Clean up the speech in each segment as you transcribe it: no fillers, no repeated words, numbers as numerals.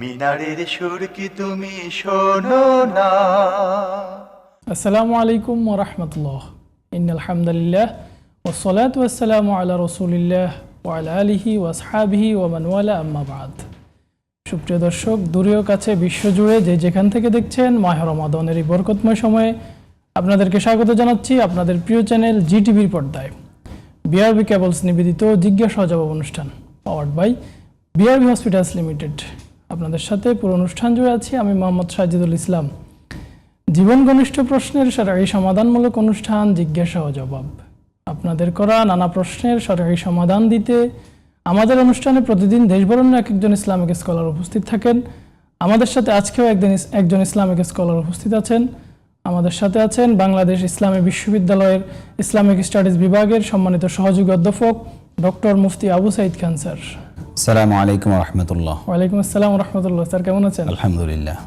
মিনারের সুর কি তুমি শোনো না? আসসালামু আলাইকুম ওয়া রাহমাতুল্লাহ। ইন্নাল হামদুলিল্লাহ ওয়াসসালাতু ওয়াসসালামু আলা রাসূলিল্লাহ ওয়া আলা আলিহি ওয়া আসহাবিহি ওয়া মান ওয়ালা, আম্মা বাদ। সুপ্রিয় দর্শক, দূরেও কাছে বিশ্বজুড়ে যে যেখান থেকে দেখছেন, মাহে রমাদানের এই বরকতময় সময়ে আপনাদেরকে স্বাগত জানাচ্ছি আপনাদের প্রিয় চ্যানেল জিটিভির পর্দায়। বিআরবি কেবলস নিবেদিত জিজ্ঞাসা ও জবাব অনুষ্ঠান, powered by BRB hospitals limited. আপনাদের সাথে পুরো অনুষ্ঠান জুড়ে আছি আমি মোহাম্মদ সাজিদুল ইসলাম। জীবন ঘনিষ্ঠ প্রশ্নের সরকারি সমাধানমূলক অনুষ্ঠান জিজ্ঞাসা ও জবাব। আপনাদের করা নানা প্রশ্নের সরকারি সমাধান দিতে আমাদের অনুষ্ঠানে প্রতিদিন দেশবরেণ্য এক একজন ইসলামিক স্কলার উপস্থিত থাকেন। আমাদের সাথে আজকেও একজন ইসলামিক স্কলার উপস্থিত আছেন। আমাদের সাথে আছেন বাংলাদেশ ইসলামী বিশ্ববিদ্যালয়ের ইসলামিক স্টাডিজ বিভাগের সম্মানিত সহযোগী অধ্যাপক ডক্টর মুফতি আবু সাঈদ খান স্যার। আসসালামু আলাইকুম ওয়া রাহমাতুল্লাহ। ওয়ালাইকুম আসসালাম ওয়া রাহমাতুল্লাহ। স্যার কেমন আছেন? আলহামদুলিল্লাহ।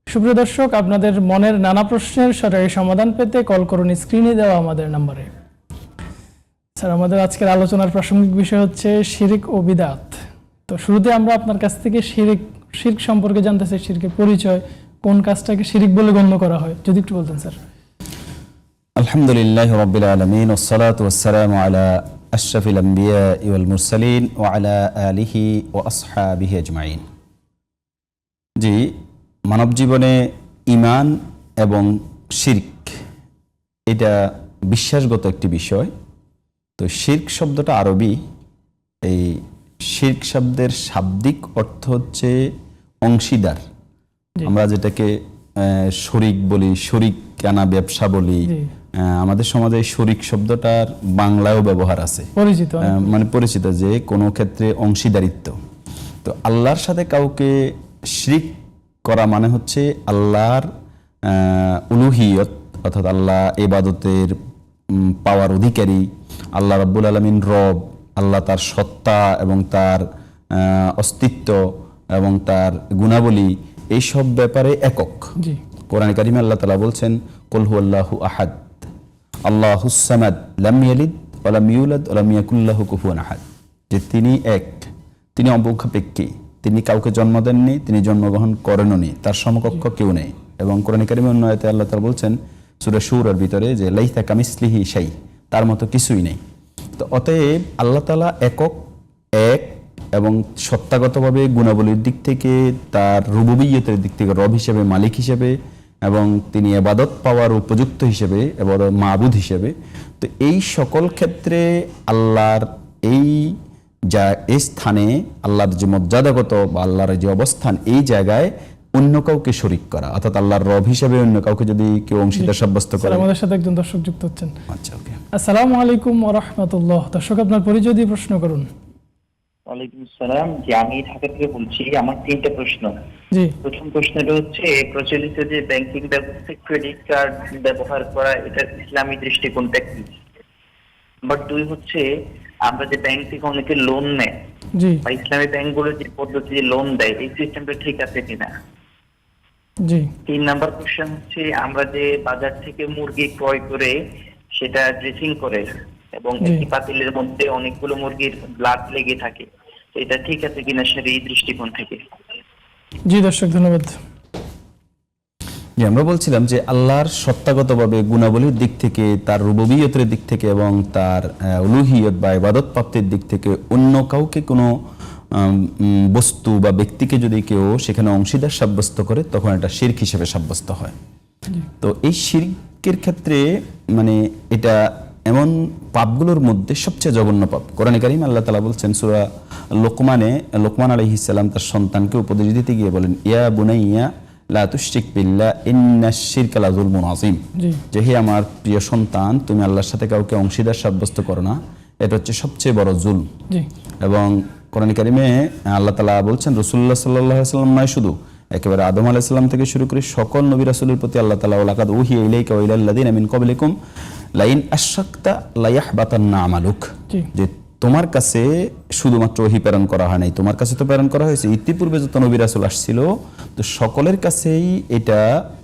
সুপ্রিয় দর্শক, আপনাদের মনের নানা প্রশ্নের সরকারি সমাধান পেতে কল করুন স্ক্রিনে দেওয়া আমাদের নম্বরে। স্যার, আমাদের আজকের আলোচনার প্রাসঙ্গিক বিষয় হচ্ছে শিরক ও বিদআত। তো শুরুতে আমরা আপনার কাছ থেকে শিরক সম্পর্কে জানতে চাই। শিরকের পরিচয়, কোন কাজটাকে শিরক বলে গণ্য করা হয়, যদি একটু বলতেন স্যার। আলহামদুলিল্লাহি রাব্বিল আলামিন ওয়াসসালাতু ওয়াসসালামু আলা আশরাফিল আমবিয়া ওয়াল মুরসালিন ওয়া আলা আলিহি ওয়া আসহাবিহি আজমাইন। জি, মানব জীবনে ঈমান এবং শিরক এটা বিশ্বাসগত একটি বিষয়। তো শিরক শব্দটা আরবি। এই শিরক শব্দের শাব্দিক অর্থ হচ্ছে অংশীদার। আমরা যেটাকে শরিক বলি, শরিকানা ব্যবসা বলি। আমাদের সমাজে শরিক শব্দটার বাংলায়ও ব্যবহার আছে, পরিচিত যে কোনো ক্ষেত্রে অংশীদারিত্ব। তো আল্লাহর সাথে কাউকে শিরক করা মানে হচ্ছে আল্লাহর উলুহিয়ত, অর্থাৎ আল্লাহ ইবাদতের পাওয়ার অধিকারী, আল্লাহ রাব্বুল আলামিন রব, আল্লাহ তার সত্তা এবং তার অস্তিত্ব এবং তার গুণাবলী এইসব ব্যাপারে একক। কোরআনে কারিমে আল্লাহ তাআলা বলছেন, কুল হুয়াল্লাহু আহাদ আল্লাহুস সামাদ লাম ইয়ালিদ ওয়া লাম ইউলাদ ওয়া লাম ইয়াকুল লাহু কুফুয়ান আহাদ, যে তিনি এক, তিনি অবক্ষাপেক্ষী, তিনি কাউকে জন্ম দেননি, তিনি জন্মগ্রহণ করেননি, তার সমকক্ষ কেউ নেই। এবং কোরআনে কারিমে অন্য আয়াতে আল্লাহ তাআলা বলছেন সূরা শূরার ভিতরে যে লাইসা কামিসলিহি শাই, তার মতো কিছুই নেই। তো অতএব আল্লাহ তাআলা একক, এক এবং সত্তাগতভাবে গুণাবলীর দিক থেকে, তার রুবুবিয়তের দিক থেকে রব হিসেবে, মালিক হিসেবে, এবং তিনি ইবাদত পাওয়ার উপযুক্ত হিসেবে এবং মাবুদ হিসেবে। তো এই সকল ক্ষেত্রে আল্লাহর এই স্থানে, আল্লাহর যে মর্যাদাগত বা আল্লাহর যে অবস্থান, এই জায়গায় অন্য কাউকে শরিক করা, অর্থাৎ আল্লাহর রব হিসেবে অন্য কাউকে যদি কেউ অংশীদার সাব্যস্ত করে। আমাদের সাথে একজন দর্শক যুক্ত হচ্ছেন। আচ্ছা, ওকে। আসসালামু আলাইকুম ওয়া রাহমাতুল্লাহ। দর্শক, আপনার পরিচয় দিয়ে প্রশ্ন করুন। ওয়ালাইকুম আসসালাম। জি, আমি ঢাকা থেকে বলছি। আমার তিনটা প্রশ্ন। জি। প্রথম প্রশ্নটা হচ্ছে, প্রচলিত যে ব্যাংকিং ব্যবস্থায় ক্রেডিট কার্ড ব্যবহার করা, এটার ইসলামী দৃষ্টিকোণটা কি? নাম্বার 2 হচ্ছে, আমরা যে ব্যাংক থেকে অনেকে লোন নেয়, বা ইসলামী ব্যাংকগুলো যে পদ্ধতি লোন দেয়, এই সিস্টেমটা ঠিক আছে কিনা? জি। 3 নাম্বার কোশ্চেন হচ্ছে, আমরা যে বাজার থেকে মুরগি ক্রয় করে সেটা ড্রেসিং করে এবং একটি পাতিলের মধ্যে অনেকগুলো মুরগির ব্লাড লেগে থাকে, এটা ঠিক আছে কিনা সেটা এই দৃষ্টিকোণ থেকে? জি দর্শক, ধন্যবাদ। জি, আমরা বলছিলাম যে আল্লাহর সত্তাগতভাবে গুণাবলীর দিক থেকে, তার রুবুবিয়তের দিক থেকে এবং তার উলুহিয়ত বা ইবাদত প্রাপ্তির দিক থেকে অন্য কাউকে কোনো বস্তু বা ব্যক্তিকে যদি কেউ সেখানে অংশীদার সাব্যস্ত করে, তখন এটা শিরক হিসেবে সাব্যস্ত হয়। তো এই শিরকের ক্ষেত্রে মানে এটা এমন পাপগুলোর মধ্যে সবচেয়ে জঘন্য পাপ। কোরআনে কারিমে আল্লাহ তাআলা বলছেন সূরা লোকমান আলাইহিস সালাম তার সন্তানকে উপদেশ দিতে গিয়ে বলেন, ইয়া বুনাইয়া লা তুশরিক বিল্লাহ ইন্নাশ শিরকা লাযুলমুন আযীম, যে হে আমার প্রিয় সন্তান, তুমি আল্লাহর সাথে কাউকে অংশীদার সাব্যস্ত করো না, এটা হচ্ছে সবচেয়ে বড় জুলম। এবং কোরআনে কারিমে আল্লাহ তাআলা বলছেন, রাসূলুল্লাহ সাল্লাল্লাহু আলাইহি ওয়াসাল্লাম নয় শুধু, একেবারে আদম আলাইহিস সালাম থেকে শুরু করে সকল নবী রাসূলের প্রতি আল্লাহ তাআলা লাকাদ উহিয়া ইলাইকা ওয়া ইলাল লাযিনা মিন ক্বাবলিকুম লাইন আশরাকতা লায়াহবাতান্না আমালুক, যে তোমার কাছে শুধুমাত্র ওহী প্রেরণ করা হয় নাই, তোমার কাছে তো প্রেরণ করা হয়েছে, ইতিপূর্বে যত নবী রাসূল আসছিল, তো সকলের কাছেই এটা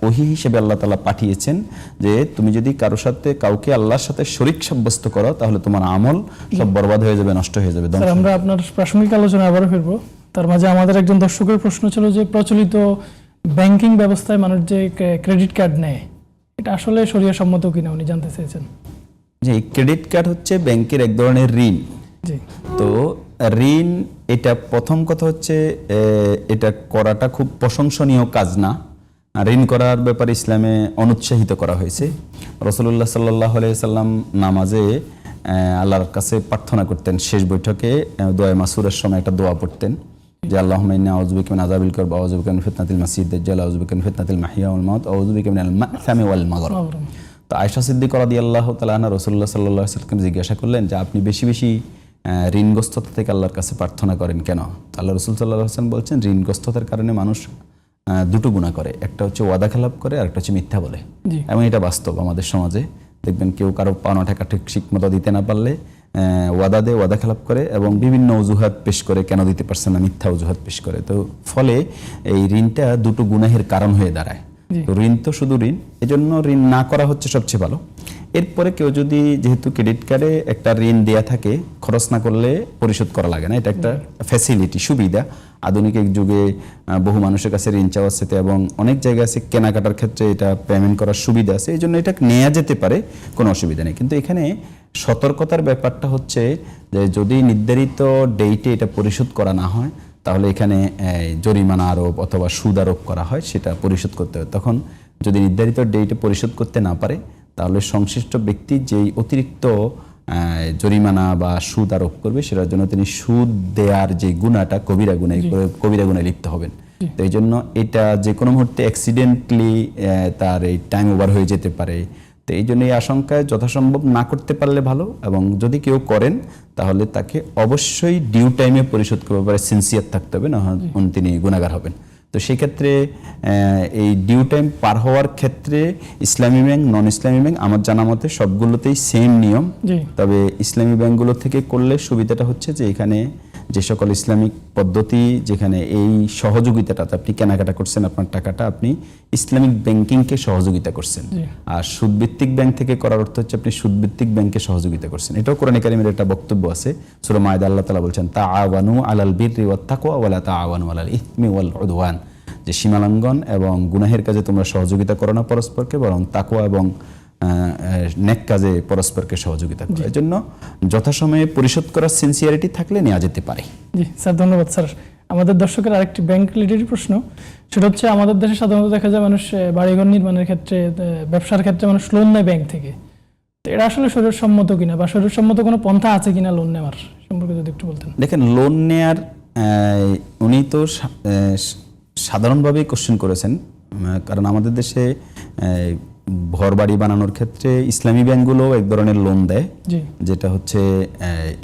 ওহী হিসেবে আল্লাহ তাআলা পাঠিয়েছেন যে তুমি যদি কারোর সাথে কাউকে আল্লাহর সাথে শরীক সাব্যস্ত করো, তাহলে তোমার আমল সব বরবাদ হয়ে যাবে, নষ্ট হয়ে যাবে। আমরা আপনার প্রাসঙ্গিক আলোচনা আবারও ফিরবো। তার মাঝে আমাদের একজন দর্শকের প্রশ্ন ছিল যে প্রচলিত ব্যাংকিং ব্যবস্থায় মানুষ যে ক্রেডিট কার্ড নেয় এটা আসলে শরীয়ত সম্মত কিনা উনি জানতে চেয়েছেন। যে ক্রেডিট কার্ড হচ্ছে ব্যাংকের এক ধরনের ঋণ। জি তো ঋণ, এটা প্রথম কথা হচ্ছে এটা করাটা খুব প্রশংসনীয় কাজ না। ঋণ করার ব্যাপারে ইসলামে অনুৎসাহিত করা হয়েছে। রাসূলুল্লাহ সাল্লাল্লাহু আলাইহি সাল্লাম নামাজে আল্লাহর কাছে প্রার্থনা করতেন, শেষ বৈঠকে দোয়া মাসুরের সময় একটা দোয়া পড়তেন যে আল্লাহুম্মা ইন্নী আউযু বিকা মিন আযাবিল কবর ওয়া আউযু বিকা মিন ফিতনাতিল মাসিহিদ দাজ্জাল ওয়া আউযু বিকা মিন ফিতনাতিল মাহইয়া ওয়াল মাউত ওয়া আউযু বিকা মিনাল মা'সামি ওয়াল মাগরিব। তো আয়েশা সিদ্দিকা রাদিয়াল্লাহু তাআলা আনহা রাসূলুল্লাহ সাল্লাল্লাহু আলাইহি সাল্লামকে জিজ্ঞাসা করলেন যে আপনি বেশি বেশি ঋণগ্রস্ততা থেকে আল্লাহর কাছে প্রার্থনা করেন কেন? আল্লাহ রাসূল সাল্লাল্লাহু আলাইহি ওয়াসাল্লাম বলছেন ঋণগ্রস্ততার কারণে মানুষ দুটো গুনাহ করে, একটা হচ্ছে ওয়াদা খেলাপ করে আর একটা হচ্ছে মিথ্যা বলে। এবং এটা বাস্তব আমাদের সমাজে দেখবেন কেউ কারো পাওনা টাকা ঠিক মতো দিতে না পারলে ওয়াদা দেয়, ওয়াদা খেলাপ করে এবং বিভিন্ন অজুহাত পেশ করে কেন দিতে পারছে না, মিথ্যা অজুহাত পেশ করে। তো ফলে এই ঋণটা দুটো গুনাহের কারণ হয়ে দাঁড়ায়। তো ঋণ তো শুধু ঋণ, এজন্য ঋণ না করা হচ্ছে সবচেয়ে ভালো। এরপরে কেউ যদি, যেহেতু ক্রেডিট কার্ডে একটা ঋণ দেয়া থাকে, খরচ না করলে পরিশোধ করা লাগে না, এটা একটা ফ্যাসিলিটি, সুবিধা। আধুনিক এক যুগে বহু মানুষের কাছে ঋণ চাওয়া আছে এবং অনেক জায়গায় আছে কেনাকাটার ক্ষেত্রে এটা পেমেন্ট করার সুবিধা আছে, এই জন্য এটা নেওয়া যেতে পারে, কোনো অসুবিধা নেই। কিন্তু এখানে সতর্কতার ব্যাপারটা হচ্ছে যে যদি নির্ধারিত ডেটে এটা পরিশোধ করা না হয় তাহলে এখানে জরিমানা আরোপ অথবা সুদ আরোপ করা হয়, সেটা পরিশোধ করতে হয়। তখন যদি নির্ধারিত ডেটে পরিশোধ করতে না পারে তাহলে সংশ্লিষ্ট ব্যক্তি যেই অতিরিক্ত জরিমানা বা সুদ আরোপ করবে সেটার জন্য তিনি সুদ দেওয়ার যে গুণাটা কবিরা গুনায় লিপ্ত হবেন। তো এই জন্য এটা যে কোনো মুহূর্তে অ্যাক্সিডেন্টলি তার এই টাইম ওভার হয়ে যেতে পারে। তো এই জন্য এই আশঙ্কায় যথাসম্ভব না করতে পারলে ভালো, এবং যদি কেউ করেন তাহলে তাকে অবশ্যই ডিউ টাইমে পরিশোধ করার ব্যাপারে সিনসিয়ার থাকতে হবে, না হয় তিনি গুনাহগার হবেন। তো সেই ক্ষেত্রে এই ডিউ টাইম পার হওয়ার ক্ষেত্রে ইসলামী ব্যাংক, নন ইসলামী ব্যাংক আমার জানা মতে সবগুলোতেই সেম নিয়ম। তবে ইসলামী ব্যাংকগুলো থেকে করলে সুবিধাটা হচ্ছে যে এখানে যে সকল ইসলামিক পদ্ধতি, যেখানে এই সহযোগিতাটা আপনি কেনাকাটা করছেন, আপনার টাকাটা আপনি ইসলামিক ব্যাংকিংকে সহযোগিতা করছেন। আর সুদভিত্তিক ব্যাংক থেকে করার অর্থ হচ্ছে আপনি সুদভিত্তিক ব্যাংকে সহযোগিতা করছেন। এটাও কোরআনে কারিমের একটা বক্তব্য আছে, সূরা মায়দা আল্লাহ তাআলা বলছেন তাআওয়ানু আলাল বিররি ওয়াত তাকওয়া ওয়ালা তাআওয়ানু আলাল ইসমি ওয়াল উদওয়ান, যে সীমালঙ্ঘন এবং গুনাহের কাজে তোমরা সহযোগিতা করো না পরস্পরকে, বরং তাকওয়া এবং নেক কাজে পরস্পরকে সহযোগিতা করে। এই জন্য যথাসময়ে পরিশোধ করার সিনসিয়ারিটি থাকলে নেওয়া যেতে পারে। জি স্যার, ধন্যবাদ স্যার। আমাদের দর্শকের আরেকটি ব্যাংক রিলেটেড প্রশ্ন, সেটা হচ্ছে আমাদের দেশে সাধারণত দেখা যায় মানুষ বাড়িঘর নির্মাণের ক্ষেত্রে, ব্যবসার ক্ষেত্রে মানুষ লোন নেয় ব্যাংক থেকে। তো এটা আসলে শরীয়ত সম্মত কিনা বা শরীয়ত সম্মত কোনো পন্থা আছে কিনা লোন নেওয়ার সম্পর্কে যদি একটু বলতেন। দেখেন, লোন নেয়ার উনি তো সাধারণভাবেই কোশ্চেন করেছেন, কারণ আমাদের দেশে ঘর বাড়ি বানানোর ক্ষেত্রে ইসলামী ব্যাংকগুলো এক ধরনের লোন দেয়, যেটা হচ্ছে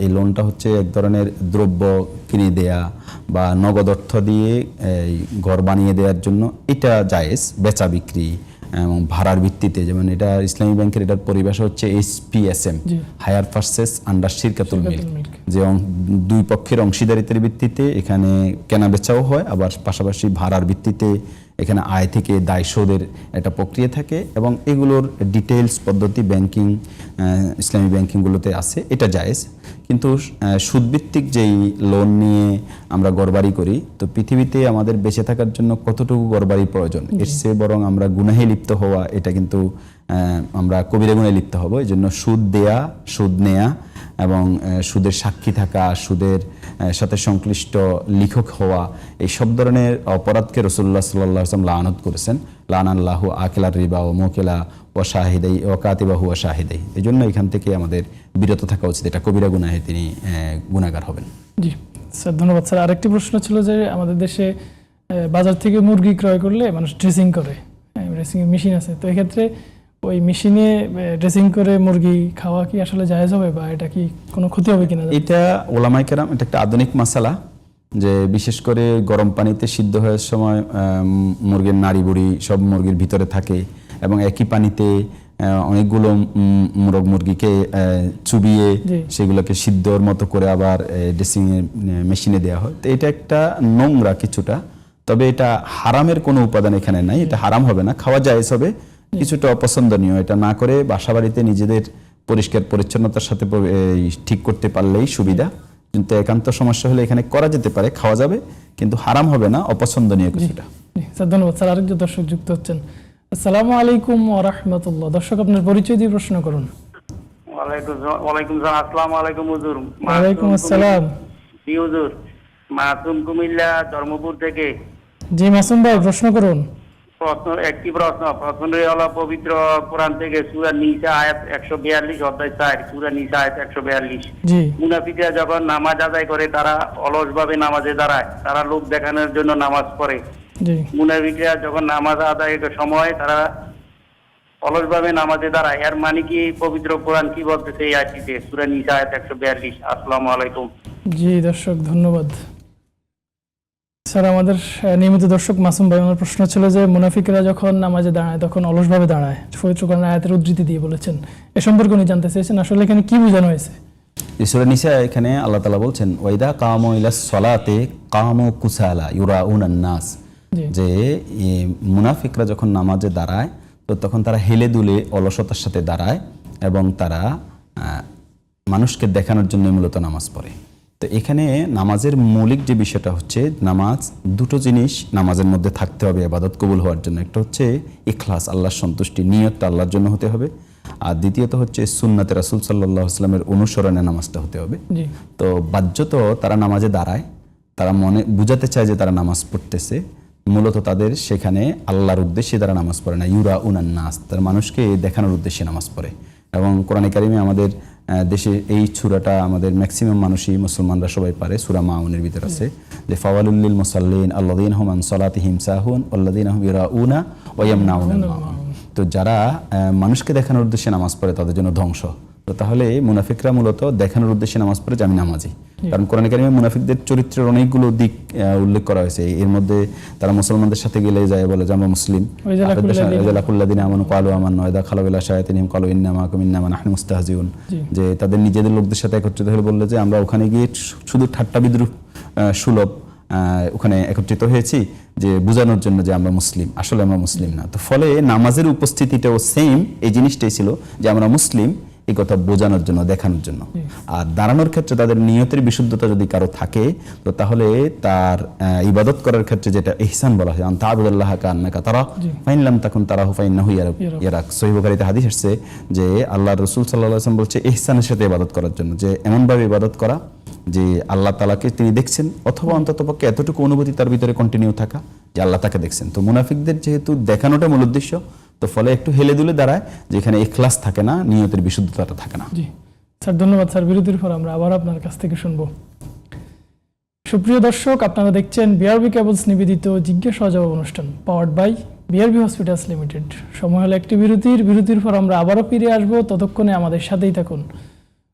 এই লোনটা হচ্ছে এক ধরনের দ্রব্য কিনে দেয়া বা নগদ অর্থ দিয়ে ঘর বানিয়ে দেওয়ার জন্য। এটা জায়েজ, বেচা বিক্রি এবং ভাড়ার ভিত্তিতে, যেমন এটা ইসলামী ব্যাংকের এটার পরিভাষা হচ্ছে HPSM, হায়ার পারচেজ আন্ডার শিরকাতুল মিল্ক, যে দুই পক্ষের অংশীদারিত্বের ভিত্তিতে এখানে কেনা বেচাও হয়, আবার পাশাপাশি ভাড়ার ভিত্তিতে এখানে আয় থেকে দায় শোধের একটা প্রক্রিয়া থাকে, এবং এগুলোর ডিটেলস পদ্ধতি ব্যাংকিং, ইসলামী ব্যাংকিংগুলোতে আছে, এটা জায়েজ। কিন্তু সুদভিত্তিক যেই লোন নিয়ে আমরা ঘরবাড়ি করি, তো পৃথিবীতে আমাদের বেঁচে থাকার জন্য কতটুকু ঘরবাড়ি প্রয়োজন, এর চেয়ে বরং আমরা গুনাহে লিপ্ত হওয়া, এটা কিন্তু আমরা কবিরা গুনাহে লিপ্ত হব। এই জন্য সুদ দেয়া, সুদ নেয়া এবং সুদের সাক্ষী থাকা, সুদের সাথে সংশ্লিষ্ট লেখক হওয়া, এই সব ধরনের অপরাধকে রাসূলুল্লাহ সাল্লাল্লাহু আলাইহি ওয়াসাল্লাম লাআনত করেছেন। লাআনাল্লাহু আকিলার রিবা ওয়া মুকিলা ওয়া শাহিদাই ওয়া কাতিবাহু ওয়া শাহিদাই। এই জন্য এখান থেকে আমাদের বিরত থাকা উচিত, এটা কবিরা গুনাহে তিনি গুনাহগার হবেন। জি স্যার, ধন্যবাদ স্যার। আরেকটি প্রশ্ন ছিল যে আমাদের দেশে বাজার থেকে মুরগি ক্রয় করলে মানুষ ড্রেসিং করে, ড্রেসিং মেশিন আছে, তো এক্ষেত্রে ওই মেশিনে ড্রেসিং করে মুরগি খাওয়া কি আসলে জায়েজ হবে বা এটা কি কোনো ক্ষতি হবে কিনা? এটা ওলামায়ে কেরাম, এটা একটা আধুনিক মাসালা, যে বিশেষ করে গরম পানিতে সিদ্ধ হওয়ার সময় মুরগির নাড়ি বুড়ি সব মুরগির ভিতরে থাকে, এবং একই পানিতে অনেকগুলো মোরগ মুরগিকে চুবিয়ে সেগুলোকে সিদ্ধর মতো করে আবার ড্রেসিং মেশিনে দেওয়া হয়। তো এটা একটা নোংরা কিছুটা, তবে এটা হারামের কোনো উপাদান এখানে নাই, এটা হারাম হবে না, খাওয়া জায়েজ হবে, কিছুটা অপছন্দনীয়। এটা না করে বাসা বাড়িতে নিজেদের পরিষ্কার পরিচ্ছন্নতার সাথে ঠিক করতে পারলেই সুবিধা, কিন্তু একান্ত সমস্যা হলে এখানে করা যেতে পারে, খাওয়া যাবে, কিন্তু হারাম হবে না, অপছন্দনীয় কিছুটা। জি স্যার, ধন্যবাদ স্যার। আরেকজন দর্শক যুক্ত হচ্ছেন। আসসালামু আলাইকুম ওয়া রাহমাতুল্লাহ। দর্শক আপনার পরিচয় দিয়ে প্রশ্ন করুন। ওয়ালাইকুম সালাম। আসসালামু আলাইকুম হুজুর। ওয়ালাইকুম আসসালাম। জি হুজুর, মাসুম কুমিল্লা ধর্মপুর থেকে। জি মাসুম ভাই, প্রশ্ন করুন। প্রশ্ন হলো পবিত্র কোরআন থেকে সূরা নিসা আয়াত 142 অধ্যায় 4 সূরা নিসা আয়াত 142। জি মুনাফিকরা যখন নামাজ আদায় করে তারা অলসভাবে নামাজে দাঁড়ায়, তারা লোক দেখানোর জন্য নামাজ পড়ে। জি মুনাফিকরা যখন নামাজ আদায়ের সময় তারা অলসভাবে নামাজে দাঁড়ায়, এর মানে কি পবিত্র কোরআন কি বলতেছে এই আয়াতটিতে সূরা নিসা আয়াত 142? আসসালামু আলাইকুম। জি দর্শক, ধন্যবাদ স্যার। আমাদের নিয়মিত দর্শক মাসুম ভাই, আমার প্রশ্ন ছিল যে মুনাফিকরা যখন নামাজে দাঁড়ায় তখন অলসভাবে দাঁড়ায়, পবিত্র কোরআন আয়াতের উদ্ধৃতি দিয়ে বলেছেন, এ সম্পর্কে উনি জানতে চেয়েছেন আসলে এখানে কি বোঝানো হয়েছে। সূরা নিসা এখানে আল্লাহ তাআলা বলছেন ওয়াইদা কামু ইলাস সালাতে কামু কুসালা ইউরাউনান নাস, জি যে মুনাফিকরা যখন নামাজে দাঁড়ায় তো তখন তারা হেলে দুলে অলসতার সাথে দাঁড়ায় এবং তারা মানুষকে দেখানোর জন্য মূলত নামাজ পড়ে। তো এখানে নামাজের মৌলিক যে বিষয়টা হচ্ছে, নামাজ দুটো জিনিস নামাজের মধ্যে থাকতে হবে ইবাদত কবুল হওয়ার জন্য। একটা হচ্ছে ইখলাস, আল্লাহর সন্তুষ্টি, নিয়তটা আল্লাহর জন্য হতে হবে। আর দ্বিতীয়ত হচ্ছে সুন্নাতে রাসূল সাল্লাল্লাহু আলাইহি ওয়াসাল্লামের অনুসরণে নামাজটা হতে হবে। জি তো বাহ্যত তারা নামাজে দাঁড়ায়, তারা মনে বুঝাতে চায় যে তারা নামাজ পড়তেছে, মূলত তাদের সেখানে আল্লাহর উদ্দেশ্যে তারা নামাজ পড়ে না, ইউরাউনান নাস, তারা মানুষকে দেখানোর উদ্দেশ্যে নামাজ পড়ে। এবং কোরআনে কারিমে আমাদের দেশে এই সূরাটা আমাদের ম্যাক্সিমাম মানুষই, মুসলমানরা সবাই পারে, সূরা মাউনের ভিতর আছে যে ফাওয়ালুল লিল মুসাল্লিন আল্লাযীনা হুম আন সালাতিহিম সাহুন ওয়াল্লাযীনা হুম ইউরাউনা ওয়া ইয়ামনাউনাল মাউন। তো যারা মানুষকে দেখানোর উদ্দেশ্যে নামাজ পড়ে তাদের জন্য ধ্বংস। তো তাহলে মুনাফিকরা মূলত দেখানোর উদ্দেশ্যে নামাজ পড়ে যে আমি নামাজি, কারণ কোরআন কারিমে মুনাফিকদের চরিত্রের অনেকগুলো দিক উল্লেখ করা হয়েছে। এর মধ্যে তারা মুসলমানদের সাথে গেলে যায় বলে যে আমরা মুসলিম, ওয়াইযালাকুল্লাযিনা আমানু ক্বালু আমান্না ওয়া ইযা খালাউ ইলা শায়াতিনহিম ক্বালু ইন্না মাআকুম ইন্নামা নাহনু মুস্তাহজিউন, যে তাদের নিজেদের লোকদের সাথে একত্রিত হয়ে বললে যে আমরা ওখানে গিয়ে শুধু ঠাট্টা বিদ্রুপ সুলভ ওখানে একত্রিত হয়েছি যে বোঝানোর জন্য যে আমরা মুসলিম, আসলে আমরা মুসলিম না। তো ফলে নামাজের উপস্থিতিটাও সেম এই জিনিসটাই ছিল যে আমরা মুসলিম, এই কথা বোঝানোর জন্য, দেখানোর জন্য। আর দাঁড়ানোর ক্ষেত্রে তাদের নিয়তের বিশুদ্ধতা যদি কারো থাকে তো তাহলে তার ইবাদত করার ক্ষেত্রে যেটা ইহসান বলা হয়, আনতা আবুদাল্লাহ কান্নাকা তারা ফাইন লাম তাকুন তারাহু ফাইন্নাহু ইয়ারাক। সহিহ বুখারীতে হাদিস আসছে যে আল্লাহর রাসূল সাল্লাল্লাহু আলাইহি ওয়াসাল্লাম বলছে ইহসানের সাথে ইবাদত করার জন্য, যে এমনভাবে ইবাদত করা যে আল্লাহ তাআলাকে তিনি দেখছেন, অথবা অন্ততপক্ষে এতটুকু অনুভূতি তার ভিতরে কন্টিনিউ থাকা যে আল্লাহ তাকে দেখছেন। তো মুনাফিকদের যেহেতু দেখানোটা মূল উদ্দেশ্য, তো ফলে একটু হেলে দুলে দাঁড়ায়, যেখানে ইখলাস থাকে না, নিয়তের বিশুদ্ধতাটা থাকে না। জি স্যার, ধন্যবাদ স্যার। বিরতির পর আমরা আবার আপনার কাছ থেকে শুনবো। সুপ্রিয় দর্শক, আপনারা দেখছেন বিআরবি কেবলস নিবেদিত জিজ্ঞাসা ও জবাব অনুষ্ঠান, powered by BRB hospitals limited. সময় হলো একটি বিরতির পর আমরা আবারও ফিরে আসবো, ততক্ষণে আমাদের সাথেই থাকুন।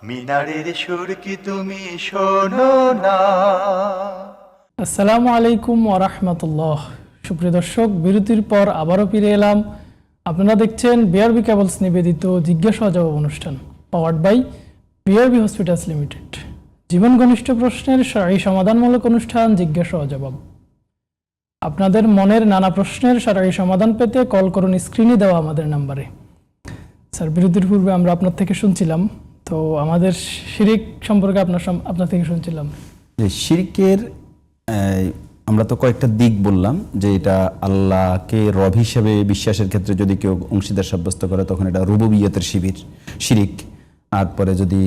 মিনারের সুর কি তুমি শোনো না? আসসালামু আলাইকুম ওয়া রাহমাতুল্লাহ। সুপ্রিয় দর্শক, বিরতির পর আবারও ফিরে এলাম। আপনারা দেখছেন বিআরবি কেবলস নিবেদিত জিজ্ঞাসা ও জবাব অনুষ্ঠান, powered by BRB hospitals limited. জীবন ঘনিষ্ঠ প্রশ্নের সারাই সমাধানমূলক অনুষ্ঠান জিজ্ঞাসা ও জবাব। আপনাদের মনের নানা প্রশ্নের সারাই সমাধান পেতে কল করুন স্ক্রিনে দেওয়া আমাদের নাম্বারে। স্যার, বিরতির পূর্বে আমরা আপনার থেকে শুনছিলাম, তো আমাদের শিরিক সম্পর্কে আপনার থেকে শুনছিলাম। শিরকের আমরা তো কয়েকটা দিক বললাম, যে এটা আল্লাহকে রব হিসেবে বিশ্বাসের ক্ষেত্রে যদি কেউ অংশীদার সাব্যস্ত করে তখন এটা রুবুবিয়তের শিরিক। আর পরে যদি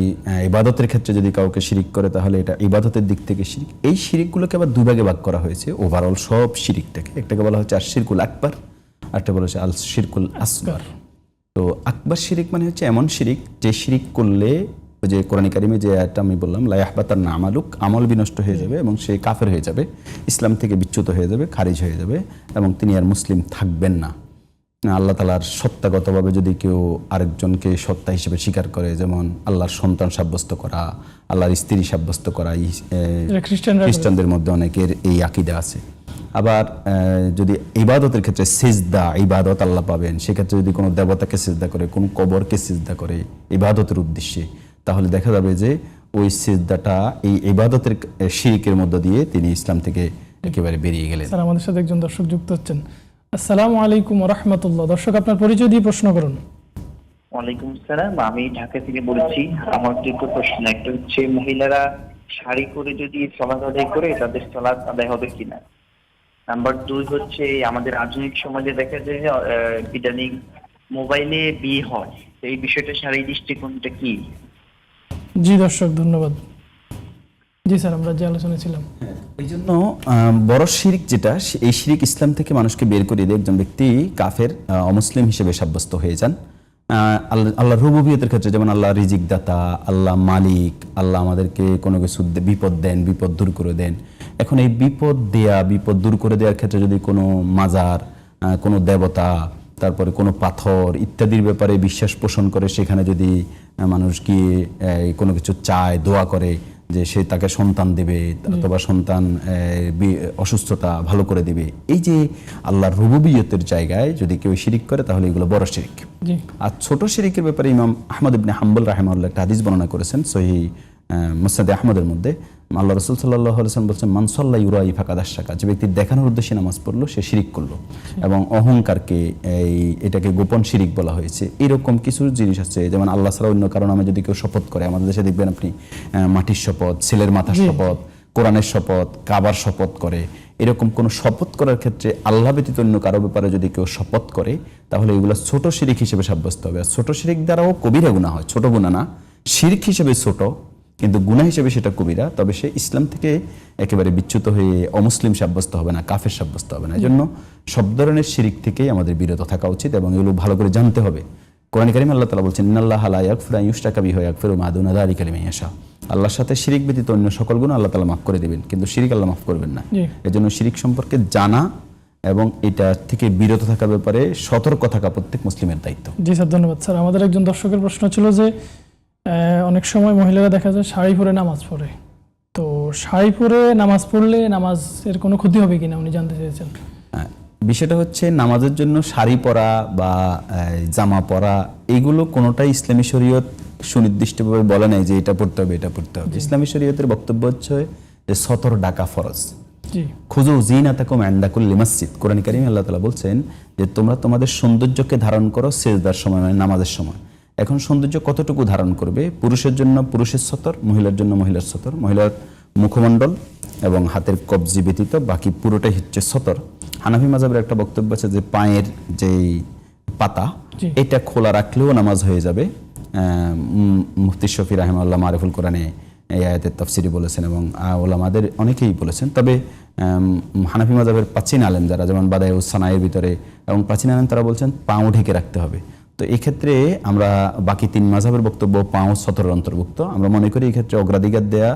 ইবাদতের ক্ষেত্রে যদি কাউকে শিরিক করে তাহলে এটা ইবাদতের দিক থেকে শিরিক। এই শিরিকগুলোকে আবার দুই ভাগে ভাগ করা হয়েছে ওভারঅল সব শিরিকটাকে। একটাকে বলা হচ্ছে আশ-শিরকুল আকবার, আরটা বলা হচ্ছে আল-শিরকুল আসগর। তো আকবার শিরিক মানে হচ্ছে এমন শিরিক যে শিরিক করলে, যে কোরআন কারিমে যে আয়াতটা আমি বললাম, লা ইয়াহবাতান্না আমালুক, আমল বিনষ্ট হয়ে যাবে এবং সে কাফের হয়ে যাবে, ইসলাম থেকে বিচ্যুত হয়ে যাবে, খারিজ হয়ে যাবে এবং তিনি আর মুসলিম থাকবেন না। আল্লাহ তাআলার সত্তাগতভাবে যদি কেউ আরেকজনকে সত্তা হিসেবে স্বীকার করে, যেমন আল্লাহর সন্তান সাব্যস্ত করা, আল্লাহর স্ত্রী সাব্যস্ত করা, খ্রিস্টানদের মধ্যে অনেকের এই আকীদা আছে। আবার যদি ইবাদতের ক্ষেত্রে সিজদা, ইবাদত আল্লাহ পাবেন, সেক্ষেত্রে যদি কোনো দেবতাকে সিজদা করে, কোনো কবরকে সিজদা করে ইবাদতের উদ্দেশ্যে, তাহলে দেখা যাবে যে ওই সিজদাটা এই ইবাদতের শিরকের মধ্য দিয়ে তিনি ইসলাম থেকে একেবারে বেরিয়ে গেলেন। স্যার, আমাদের সাথে একজন দর্শক যুক্ত হচ্ছেন। আসসালামু আলাইকুম ওয়া রাহমাতুল্লাহ। দর্শক, আপনার পরিচয় দিয়ে প্রশ্ন করুন। ওয়ালাইকুম আসসালাম, আমি ঢাকা থেকে বলছি। আমার দুটো প্রশ্ন, একটা হচ্ছে মহিলারা শাড়ি করে যদি সালাত আদায় করে তাদের সালাত আদায় হবে কিনা। নাম্বার 2 হচ্ছে আমাদের আধুনিক সমাজে দেখা যায় যে ইদানিং মোবাইলে বিয়ে হয়, তো এই বিষয়টা শারীরিক দৃষ্টিকোণটা কি? জি দর্শক ধন্যবাদ। জি স্যার, আমরা যে আলোচনা ছিলাম এই জন্য বড় শিরিক যেটা, এই শিরিক ইসলাম থেকে মানুষকে বের করে দিয়ে একজন ব্যক্তি কাফের অমুসলিম হিসেবে সাব্যস্ত হয়ে যান। আল্লাহ রুবুবিয়তের ক্ষেত্রে যেমন আল্লাহ রিজিক দাতা, আল্লাহ মালিক, আল্লাহ আমাদেরকে কোনো কিছু বিপদ দেন, বিপদ দূর করে দেন। এখন এই বিপদ দেয়া, বিপদ দূর করে দেওয়ার ক্ষেত্রে যদি কোনো মাজার, কোনো দেবতা, তারপরে কোনো পাথর ইত্যাদির ব্যাপারে বিশ্বাস পোষণ করে, সেখানে যদি মানুষ গিয়ে কোনো কিছু চায়, দোয়া করে যে সে তাকে সন্তান দেবে অথবা সন্তান অসুস্থতা ভালো করে দিবে, এই যে আল্লাহর রুবুবিয়তের জায়গায় যদি কেউ শিরিক করে তাহলে এগুলো বড় শিরিক। আর ছোট শিরিকের ব্যাপারে ইমাম আহমদ ইবনে হাম্বল রাহিমাহুল্লাহ একটা হাদিস বর্ণনা করেছেন সহিহ মুসনাদে আহমদের মধ্যে। আল্লাহ রাসূল সাল্লাল্লাহু আলাইহি ওয়াসাল্লাম বলছেন, মান সাল্লা ইউরাই ফাকাদ আশরাকা, যে ব্যক্তি দেখানোর উদ্দেশ্যে নামাজ পড়লো সে শিরিক করলো। এবং অহংকারকে এটাকে গোপন শিরিক বলা হয়েছে। এরকম কিছু জিনিস আছে, যেমন আল্লাহ ছাড়া অন্য কারো নামে যদি কেউ শপথ করে, আমাদের দেশে দেখবেন আপনি মাটির শপথ, ছেলের মাথার শপথ, কোরআনের শপথ, কাবার শপথ করে। এরকম কোনো শপথ করার ক্ষেত্রে আল্লাহ ব্যতীত অন্য কারো ব্যাপারে যদি কেউ শপথ করে তাহলে এগুলো ছোট শিরিক হিসেবে সাব্যস্ত হবে। আর ছোট শিরিক দ্বারাও কবিরা গুনাহ হয়, ছোট গুনাহ না। শিরক হিসেবে ছোট, কিন্তু গুনাহ হিসেবে সেটা কবিরা। তবে সে ইসলাম থেকে একেবারে বিচ্যুত হয়ে অমুসলিম সাব্যস্ত হবে না, কাফের সাব্যস্ত হবে না। এই জন্য সব ধরনের শিরিক থেকেই আমাদের বিরত থাকা উচিত এবং এগুলো ভালো করে জানতে হবে। কোরআন কারীমে আল্লাহ তাআলা বলছেন, ইন্নাল্লাহা লা ইয়াগফিরু আন ইউশরাকা বিহি ওয়া ইয়াগফিরু মা দুনা যালিকা লিমান ইয়াশা। আল্লাহর সাথে শিরিক ব্যতীত অন্য সকল গুনাহ আল্লাহ তাআলা মাফ করে দিবেন, কিন্তু শিরিক আল্লাহ মাফ করবেন না। এজন্য শিরিক সম্পর্কে জানা এবং এটা থেকে বিরত থাকার ব্যাপারে সতর্ক থাকা প্রত্যেক মুসলিমের দায়িত্ব। জি স্যার, ধন্যবাদ স্যার। আমাদের একজন দর্শকের প্রশ্ন ছিল যে অনেক সময় মহিলারা দেখা যায় শাড়ি পরে নামাজ পড়ে, তো শাড়ি পরে নামাজ পড়লে নামাজের কোনো ক্ষতি হবে কিনা উনি জানতে চেয়েছেন। বিষয়টা হচ্ছে, নামাজের জন্য শাড়ি পরা বা জামা পরা এগুলো কোনোটাই ইসলামী শরীয়ত সুনির্দিষ্টভাবে বলে নাই যে এটা পড়তে হবে, এটা পড়তে হবে। ইসলামী শরীয়তের বক্তব্য হচ্ছে যে সতর ডাকা ফরজ। খুযু যিনাতাকুম ইনদা কুল্লি মসজিদ, কোরআন কারীমে আল্লাহ তাআলা বলছেন যে তোমরা তোমাদের সৌন্দর্যকে ধারণ করো সিজদার সময়, মানে নামাজের সময়। এখন সৌন্দর্য কতটুকু ধারণ করবে? পুরুষের জন্য পুরুষের সতর, মহিলার জন্য মহিলার সতর। মহিলার মুখমণ্ডল এবং হাতের কবজি ব্যতীত বাকি পুরোটাই হচ্ছে সতর। হানাফি মাযহাবের একটা বক্তব্য আছে যে পায়ের যেই পাতা এটা খোলা রাখলেও নামাজ হয়ে যাবে। মুফতি শফি রাহিমাহুল্লাহ মারিফুল কোরআনে এই আয়াতের তাফসিরে বলেছেন এবং ওলামাদের অনেকেই বলেছেন। তবে হানাফি মাযহাবের প্রাচীন আলেম যারা, যেমন বাদায়ুস সানায়ের ভিতরে এবং প্রাচীন আলেম, তারা বলছেন পাও ঢেকে রাখতে হবে। তো এই ক্ষেত্রে আমরা বাকি তিন মাযহাবের বক্তব্য পাও সতরের অন্তর্ভুক্ত। আমরা মনে করি এই ক্ষেত্রে অগ্রাধিকার দেয়া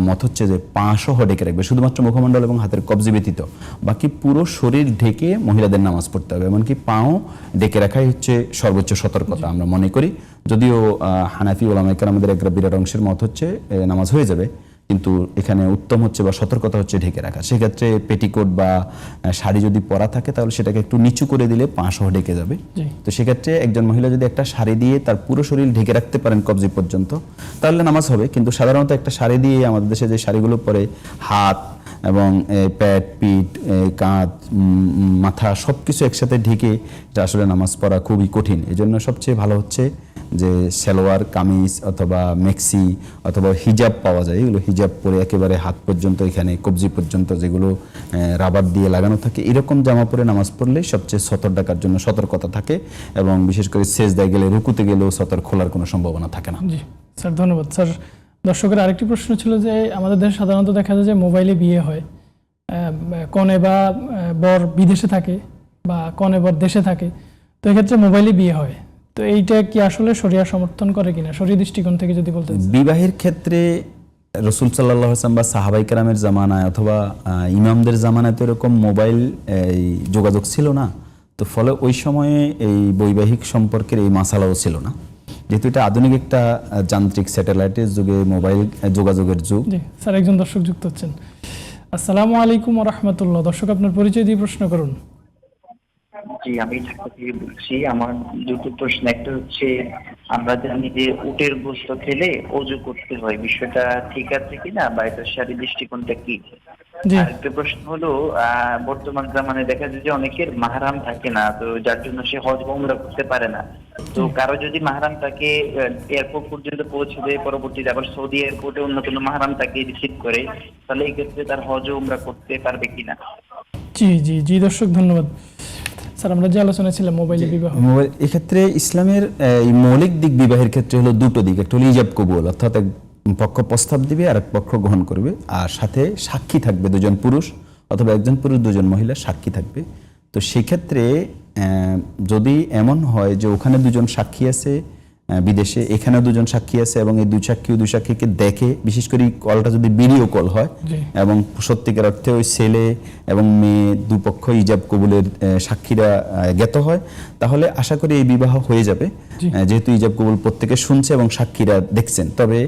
মত হচ্ছে যে পা সহ ঢেকে রাখবে, শুধুমাত্র মুখমণ্ডল এবং হাতের কবজি ব্যতীত বাকি পুরো শরীর ঢেকে মহিলাদের নামাজ পড়তে হবে। এমনকি পাও ঢেকে রাখাই হচ্ছে সর্বোচ্চ সতর্কতা আমরা মনে করি। যদিও হানাফি ওলামায়ে কেরামদের একটা বিরাট অংশের মত হচ্ছে নামাজ হয়ে যাবে, কিন্তু এখানে উত্তম হচ্ছে বা সতর্কতা হচ্ছে ঢেকে রাখা। সেক্ষেত্রে পেটিকোট বা শাড়ি যদি পরা থাকে তাহলে সেটাকে একটু নিচু করে দিলে পা সহ ঢেকে যাবে। তো সেক্ষেত্রে একজন মহিলা যদি একটা শাড়ি দিয়ে তার পুরো শরীর ঢেকে রাখতে পারেন কবজি পর্যন্ত তাহলে নামাজ হবে। কিন্তু সাধারণত একটা শাড়ি দিয়ে আমাদের দেশে যে শাড়িগুলো পরে হাত এবং পেট, পিঠ, কাঁধ, মাথা সব কিছু একসাথে ঢেকে এটা আসলে নামাজ পড়া খুবই কঠিন। এই জন্য সবচেয়ে ভালো হচ্ছে যে সালোয়ার কামিজ অথবা মেক্সি অথবা হিজাব পাওয়া যায়, এগুলো হিজাব পরে একেবারে হাত পর্যন্ত, এখানে কবজি পর্যন্ত যেগুলো রাবার দিয়ে লাগানো থাকে, এরকম জামা পরে নামাজ পড়লে সবচেয়ে সতর ডাকার জন্য সতর্কতা থাকে এবং বিশেষ করে সেজদায় গেলে, রুকুতে গেলেও সতর খোলার কোনো সম্ভাবনা থাকে না। জি স্যার, ধন্যবাদ স্যার। দর্শকের আরেকটি প্রশ্ন ছিল যে আমাদের দেশে সাধারণত দেখা যায় যে মোবাইলে বিয়ে হয়, কনে বা বর বিদেশে থাকে বা কনে বর দেশে থাকে, তো এক্ষেত্রে মোবাইলে বিয়ে হয়, তো এইটা কি আসলে শরিয়া সমর্থন করে কিনা, শরীয় দৃষ্টিকোণ থেকে যদি বলতে? বিবাহের ক্ষেত্রে রাসূল সাল্লাল্লাহু আলাইহি ওয়াসাল্লাম বা সাহাবায়ে কেরামের জামানায় অথবা ইমামদের জামানায় তো এরকম মোবাইল যোগাযোগ ছিল না, তো ফলে ওই সময়ে এই বৈবাহিক সম্পর্কের এই মাসালাও ছিল না। যেহেতু এটা আধুনিক একটা যান্ত্রিক স্যাটেলাইটের যুগে মোবাইল যোগাযোগের যুগ। জি স্যার, একজন দর্শক যুক্ত হচ্ছেন। আসসালামু আলাইকুম ওয়া রাহমাতুল্লাহ। দর্শক আপনার পরিচয় দিয়ে প্রশ্ন করুন। জি, আমি ঢাকা থেকে বলছি। আমার দুটো প্রশ্ন। একটা হচ্ছে, আমরা জানি যে উটের গোশত খেলে অজু করতে হয়, বিষয়টা ঠিক আছে কিনা বা এটার শারীরিক দৃষ্টিকোণটা কি? জি আরেকটা প্রশ্ন হলো, বর্তমান জামানে দেখা যায় যে অনেকের মাহরাম থাকে না, তো যার জন্য সে হজ বা উমরা করতে পারে না। তো কারো যদি মাহরাম তাকে এয়ারপোর্ট পর্যন্ত পৌঁছে দেয়, পরবর্তীতে আবার সৌদি এয়ারপোর্টে অন্য কোনো মাহরাম তাকে রিসিভ করে, তাহলে এই ক্ষেত্রে তার হজ ও উমরা করতে পারবে কিনা? জি জি জি দর্শক, ধন্যবাদ। স্যার, আমরা যে আলোচনা ছিলাম মোবাইলে বিবাহ, এক্ষেত্রে ইসলামের এই মৌলিক দিক বিবাহের ক্ষেত্রে হলো দুটো দিক, একটা হলো ইজাব কবুল, অর্থাৎ এক পক্ষ প্রস্তাব দিবে আর এক পক্ষ গ্রহণ করবে, আর সাথে সাক্ষী থাকবে, দুজন পুরুষ অথবা একজন পুরুষ দুজন মহিলা সাক্ষী থাকবে। তো সেক্ষেত্রে যদি এমন হয় যে ওখানে দুজন সাক্ষী আছে বিদেশে, এখানেও দুজন সাক্ষী আছে এবং এই দুই সাক্ষীকে দেখে, বিশেষ করে কলটা যদি ভিডিও কল হয় জি এবং সত্যিকার অর্থে ওই ছেলে এবং মেয়ে দুপক্ষ ইজাব কবুলের সাক্ষীরা জ্ঞাত হয়, তাহলে আশা করি এই বিবাহ হয়ে যাবে, যেহেতু ইজাব কবুল প্রত্যেকে শুনছে এবং সাক্ষীরা দেখছেন। তবে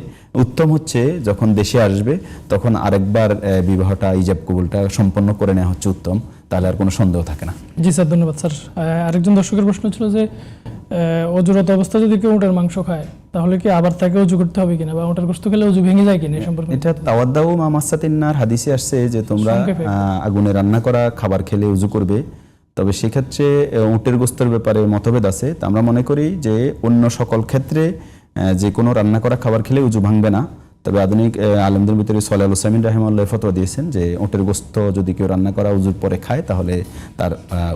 উত্তম হচ্ছে যখন দেশে আসবে তখন আরেকবার বিবাহটা ইজাব কবুলটা সম্পন্ন করে নেওয়া হচ্ছে উত্তম, তাহলে আর কোনো সন্দেহ থাকে না। জি স্যার, ধন্যবাদ স্যার। আরেকজন দর্শকের প্রশ্ন ছিল যে অজুরত অবস্থা যদি কেউ উটের মাংস খায় তাহলে কি আবার তাকে অজু করতে হবে কিনা, বা উটের গোশত খেলে অজু ভেঙে যায় কিনা, এই সম্পর্কে? এটা তাওয়াদ্দাউ মা মাসাতিন্নার হাদিসে আসছে যে তোমরা সংক্ষেপে। আগুনে রান্না করা খাবার খেলে উজু করবে। তবে সেক্ষেত্রে উটের গোস্তের ব্যাপারে মতভেদ আছে। তা আমরা মনে করি যে অন্য সকল ক্ষেত্রে যে কোনো রান্না করা খাবার খেলে উজু ভাঙবে না। তবে আধুনিক আলেমদের ভিতরে সলাল হুসাইমিন রাহিমাহুল্লাহ ফতোয়া দিয়েছেন যে উটের গোস্ত যদি কেউ রান্না করা উজুর পরে খায় তাহলে তার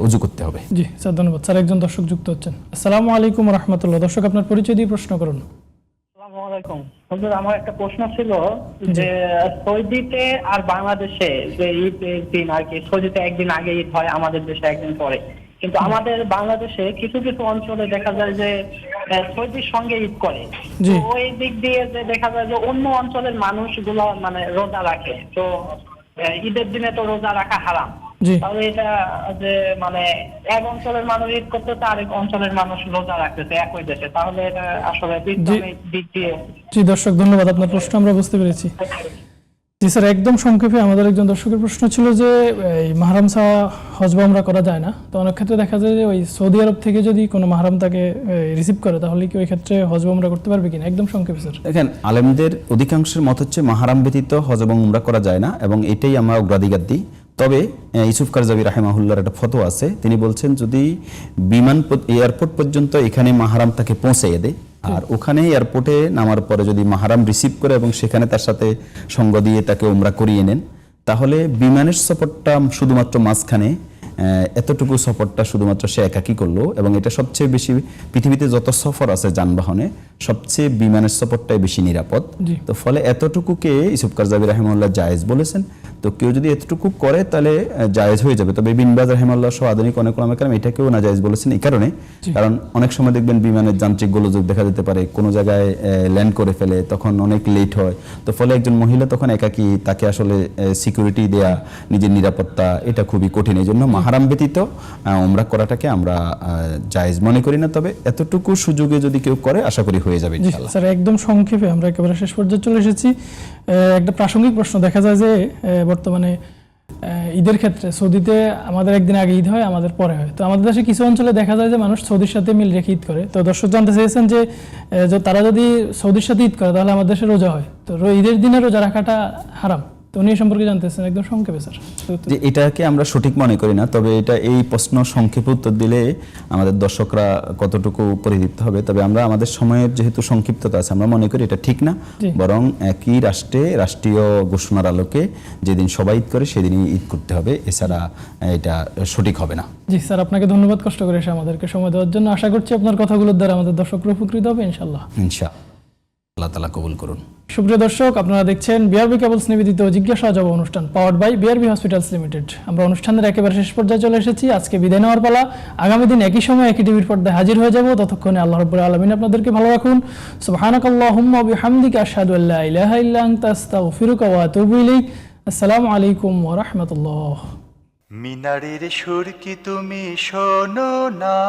উজু করতে হবে। জি স্যার, ধন্যবাদ। স্যার, একজন দর্শক যুক্ত হচ্ছেন। আসসালামু আলাইকুম রহমতুল্লাহ। দর্শক, আপনার পরিচয় দিয়ে প্রশ্ন করুন। আসসালামু আলাইকুম। হুজুর, আমার একটা প্রশ্ন ছিল যে সৌদিতে আর বাংলাদেশে যে ঈদের দিন আর কি, সৌদিতে একদিন আগে ঈদ হয়, আমাদের দেশে একদিন পরে, কিন্তু আমাদের বাংলাদেশে কিছু কিছু অঞ্চলে দেখা যায় যে সৌদির সঙ্গে ঈদ করে। জি। তো ওই দিক দিয়ে যে দেখা যায় যে অন্য অঞ্চলের মানুষগুলো মানে রোজা রাখে, তো ঈদের দিনে তো রোজা রাখা হারাম। জি তাহলে এটা যে মানে এক অঞ্চলের মানুষ ঈদ করতেছে, আরেক অঞ্চলের মানুষ রোজা রাখতেছে একই দেশে, তাহলে এটা আসলে বিজ্ঞানের দিক দিয়ে। জি দর্শক, ধন্যবাদ। আপনার প্রশ্ন আমরা বুঝতে পেরেছি। জি স্যার, একদম সংক্ষেপে আমাদের একজন দর্শকের প্রশ্ন ছিল যে এই মাহরাম ছাড়া হজ বা উমরা করা যায় না। তো অনেক ক্ষেত্রে দেখা যায় যে ওই সৌদি আরব থেকে যদি কোনো মাহরাম তাকে রিসিভ করে তাহলে কি ওই ক্ষেত্রে হজ বা উমরা করতে পারবে কিনা, একদম সংক্ষেপে স্যার। দেখেন, আলেমদের অধিকাংশের মত হচ্ছে মাহরাম ব্যতীত হজ এবং উমরা করা যায় না, এবং এটাই আমরা অগ্রাধিকার দিই। তবে ইউসুফ কারজাবি রাহিমাহুল্লাহর একটা ফতোয়া আছে, তিনি বলছেন যদি এয়ারপোর্ট পর্যন্ত এখানে মাহরাম তাকে পৌঁছাইয়ে দেয়, আর ওখানে এয়ারপোর্টে নামার পরে যদি মাহরাম রিসিভ করে এবং সেখানে তার সাথে সঙ্গ দিয়ে তাকে উমরা করিয়ে নেন, তাহলে বিমানের সফরটা শুধুমাত্র মাঝখানে এতটুকু সফরটা শুধুমাত্র সে একাকী করলো, এবং এটা সবচেয়ে বেশি পৃথিবীতে যত সফর আছে যানবাহনে সবচেয়ে বিমানের সফরটাই বেশি নিরাপদ। তো ফলে এতটুকুকে ইউসুফ কারজাবি রাহিমাহুল্লাহ জায়েজ বলেছেন। তো কেউ যদি এতটুকু করে তাহলে জায়েজ হয়ে যাবে। তবে বিন বাজ রাহিমাহুল্লাহ সহ আধুনিক অনেক ওলামা কেরাম এটাকেও নাজায়েজ বলেছেন এই কারণে, কারণ অনেক সময় দেখবেন বিমানের যান্ত্রিক গোলযোগ দেখা যেতে পারে, কোনো জায়গায় ল্যান্ড করে ফেলে, তখন অনেক লেট হয়। তো ফলে একজন মহিলা তখন একাকী, তাকে আসলে সিকিউরিটি দেয়া, নিজের নিরাপত্তা, এটা খুবই কঠিন। এই জন্য মাহরাম ব্যতীত উমরা করাটাকে আমরা জায়েজ মনে করি না। তবে এতটুকু সুযোগে যদি কেউ করে আশা করি হয়ে যাবে ইনশাআল্লাহ। স্যার, একদম সংক্ষেপে আমরা একেবারে শেষ পর্যায়ে চলে এসেছি। একটা প্রাসঙ্গিক প্রশ্ন, দেখা যায় যে বর্তমানে ঈদের ক্ষেত্রে সৌদিতে আমাদের একদিন আগে ঈদ হয়, আমাদের পরে হয়। তো আমাদের দেশে কিছু অঞ্চলে দেখা যায় যে মানুষ সৌদির সাথে মিল রেখে ঈদ করে। তো দর্শক জানতে চেয়েছেন যে তারা যদি সৌদির সাথে ঈদ করে তাহলে আমাদের দেশে রোজা হয়, তো ঈদের দিনে রোজা রাখাটা হারাম। তো উনি সম্পর্কে জানতেছেন একদম সংক্ষেপে স্যার। যে এটাকে আমরা সঠিক মনে করি না, তবে এটা এই প্রশ্ন সংক্ষেপে উত্তর দিলে আমাদের দর্শকরা কতটুকু পরিদীপ্ত হবে। তবে আমরা আমাদের সময়ের যেহেতু সংক্ষিপ্ততা আছে, আমরা মনে করি এটা ঠিক না, বরং একই রাষ্ট্রে রাষ্ট্রীয় ঘোষণার আলোকে যেদিন সবাই ঈদ করে সেদিনই ঈদ করতে হবে, এছাড়া এটা সঠিক হবে না। জি স্যার, আপনাকে ধন্যবাদ কষ্ট করে এসে আমাদেরকে সময় দেওয়ার জন্য। আশা করছি আপনার কথাগুলোর দ্বারা আমাদের দর্শকরা উপকৃত হবে ইনশাআল্লাহ। আল্লাহ তাআলা কবুল করুন। সুপ্রিয় দর্শক, আপনারা দেখছেন বিআরবি কেবলস নিবেদিত জিজ্ঞাসা জবাব অনুষ্ঠান, powered by BRB hospitals limited. আমরা অনুষ্ঠানের একেবারে শেষ পর্যায়ে চলে এসেছি। আজকে বিদায় নেওয়ার পালা। আগামী দিন একই সময় একই টিভির পর্দায় হাজির হয়ে যাব। ততক্ষণে আল্লাহ রাব্বুল আলামিন আপনাদেরকে ভালো রাখুন। সুবহানাকাল্লাহুম্মা ওয়া বিহামদিকা আশহাদু আল্লা ইলাহা ইল্লা আনতা আস্তাগফিরুকা ওয়া আতুবু ইলাইক। আসসালামু আলাইকুম ওয়া রাহমাতুল্লাহ। মিনারের সুর কি তুমি শোনো না?